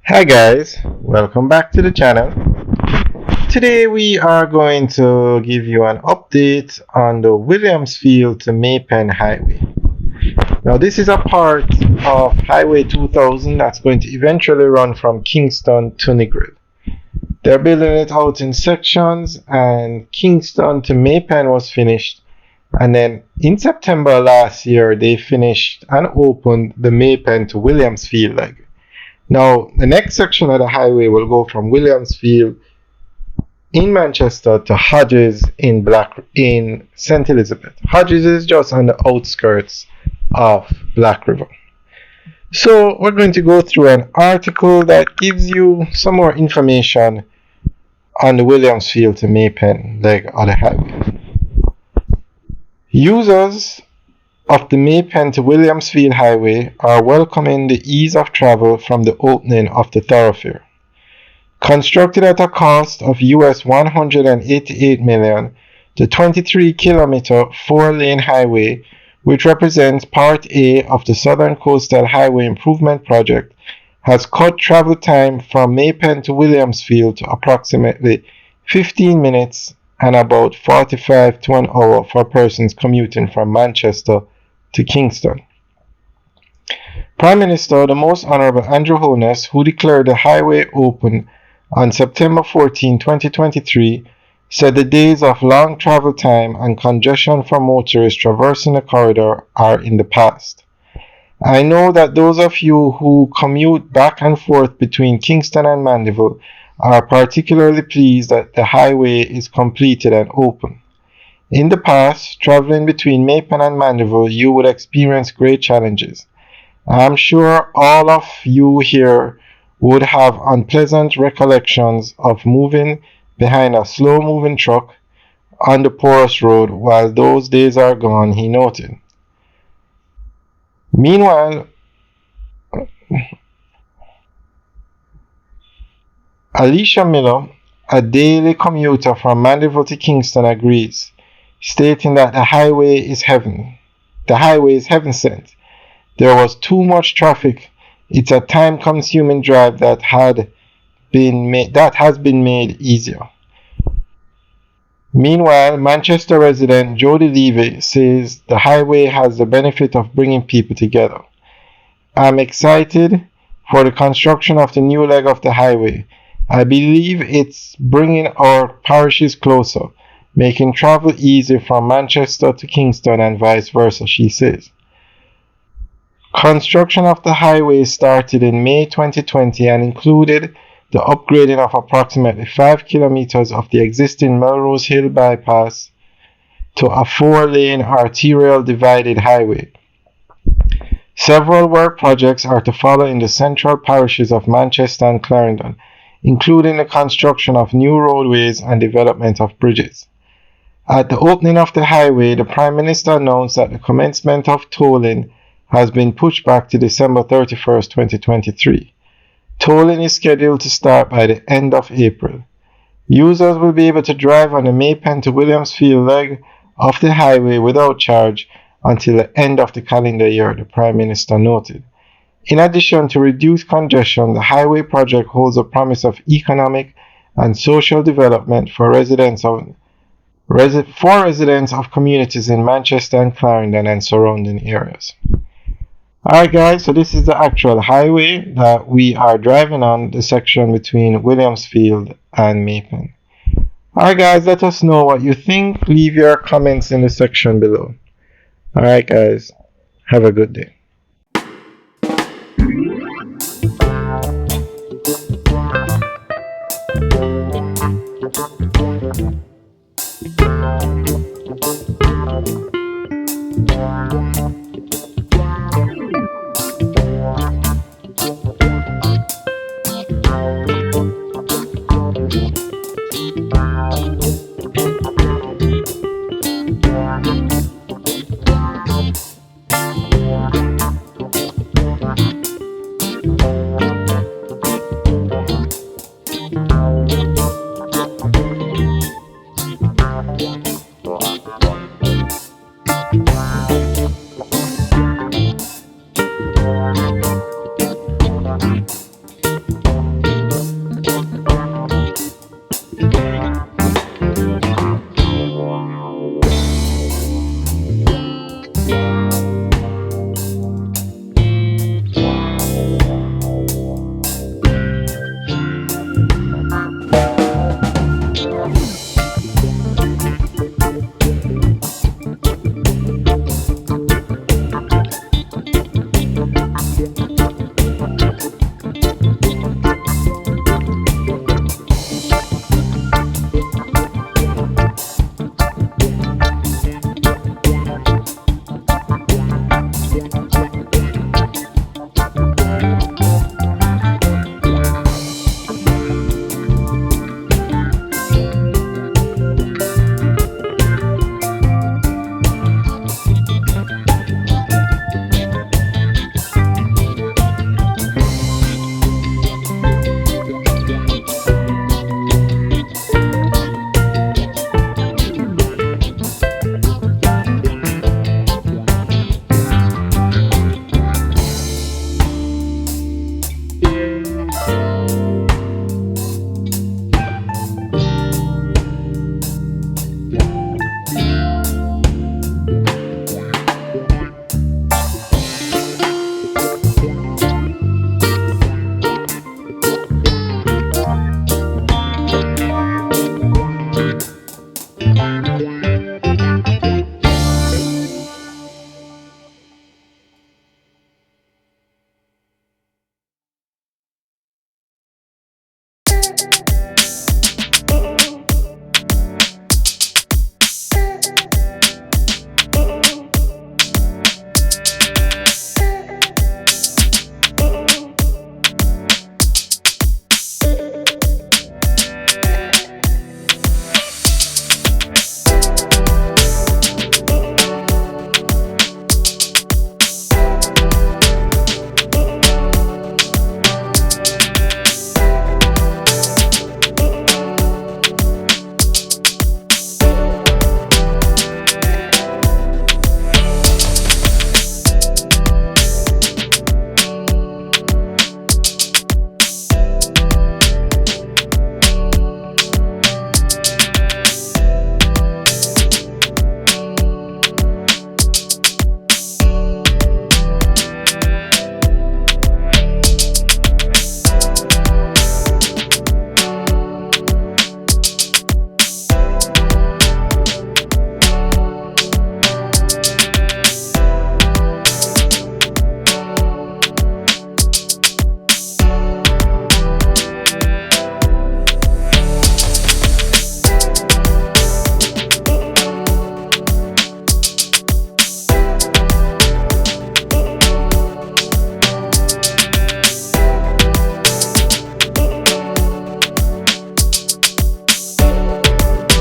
Hi guys, welcome back to the channel. Today we are going to give you an update on the Williamsfield to Maypen Highway. Now this is a part of Highway 2000 that's going to eventually run from Kingston to Negril. They're building it out in sections and Kingston to Maypen was finished, and then in September last year they finished and opened the Maypen to Williamsfield leg. Now, the next section of the highway will go from Williamsfield in Manchester to Hodges in St. Elizabeth. Hodges is just on the outskirts of Black River. So we're going to go through an article that gives you some more information on the Williamsfield to Maypen leg of the highway. Users of the Maypen to Williamsfield Highway are welcoming the ease of travel from the opening of the thoroughfare. Constructed at a cost of US $188 million, the 23-kilometer 4-lane highway, which represents Part A of the Southern Coastal Highway Improvement Project, has cut travel time from Maypen to Williamsfield to approximately 15 minutes and about 45 to an hour for persons commuting from Manchester to Kingston. Prime Minister, the Most Honourable Andrew Holness, who declared the highway open on September 14, 2023, said the days of long travel time and congestion for motorists traversing the corridor are in the past. I know that those of you who commute back and forth between Kingston and Mandeville are particularly pleased that the highway is completed and open. In the past, traveling between Maypen and Mandeville, you would experience great challenges. I'm sure all of you here would have unpleasant recollections of moving behind a slow-moving truck on the porous road. While those days are gone, he noted. Meanwhile, Alicia Miller, a daily commuter from Mandeville to Kingston, agrees, stating that the highway is heaven. The highway is heaven sent. There was too much traffic. It's a time-consuming drive that has been made easier. Meanwhile, Manchester resident Jody Levy says the highway has the benefit of bringing people together. I'm excited for the construction of the new leg of the highway. I believe it's bringing our parishes closer, making travel easy from Manchester to Kingston and vice versa, she says. Construction of the highway started in May 2020 and included the upgrading of approximately 5 kilometers of the existing Melrose Hill bypass to a 4-lane arterial divided highway. Several work projects are to follow in the central parishes of Manchester and Clarendon, including the construction of new roadways and development of bridges. At the opening of the highway, the Prime Minister announced that the commencement of tolling has been pushed back to December 31, 2023. Tolling is scheduled to start by the end of April. Users will be able to drive on the Maypen to Williamsfield leg of the highway without charge until the end of the calendar year, the Prime Minister noted. In addition to reduced congestion, the highway project holds a promise of economic and social development for residents of communities in Manchester and Clarendon and surrounding areas. Alright guys, so this is the actual highway that we are driving on, the section between Williamsfield and Maypen. Alright guys, let us know what you think. Leave your comments in the section below. Alright guys, have a good day.